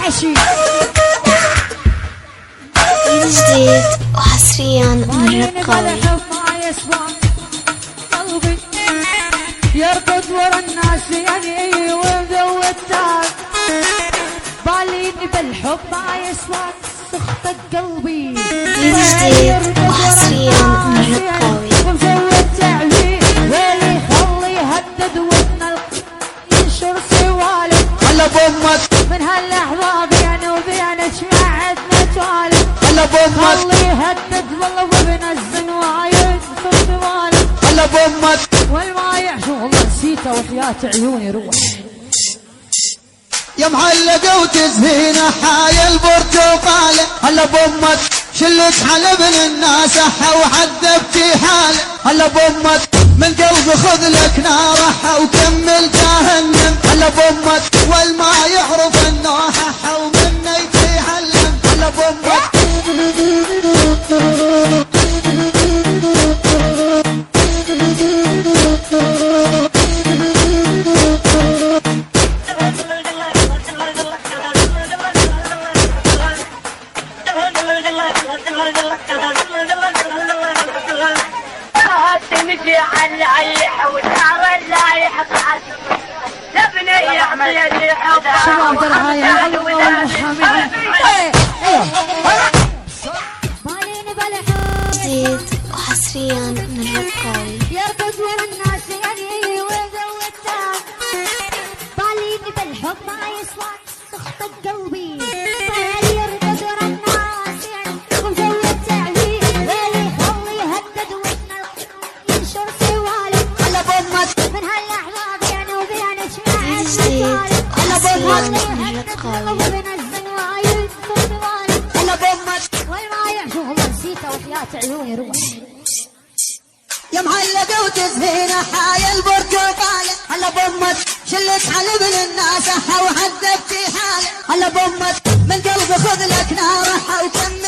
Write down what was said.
ماشي جديد وحصريا من رقاوي. يرقد ورا الناس يعني ومذوب تاج باليني بالحب ما يسواك سخطة قلبي جديد وحصريا من رقاوي. ومزود تعبي ويلي خلي يهدد ودنا ينشر سوالف هلا بامك من هاللحظة بيني وبينك ما عدنا توالف هلا بامك خلي يهدد والله وبنزل وايد في سوالف هلا بامك والمايع والله نسيته وحياة عيوني روح يا معلقة وتزهينة حايا البرتقالة هلا بامك شلك حلب للناس وعذبتي حالة هلا بامك من قلبي خذ لك نارها وكمل جهنم هلا بامك والما يعرف النوحة ومنه يتعلم هلا بامك تمشي على العيح والنار اللايح لبني يعطي حب شباب درعاية جديد وحصريا من رقاوي. يرقد ورا الناس يعني وذوب تاج باليني بالحب ما يسواك سخطة قلبي يرقد ورا الناس يعني وذوب تعبي ويلي خلي يهدد ودنا ينشر سوالف هلا بامك من هاللحظة بيني وبينك ما جديد وحصريا من رقاوي. وبنزل وايد في سوالف هلا بامك والمايع والله نسيته وحياة عيوني روح يا معلقة وتزهينة حايا البرتقالة هلا بامك شلك حلب للناس وعذبتي حالة هلا بامك من قلبي خذ لك نارها وكمل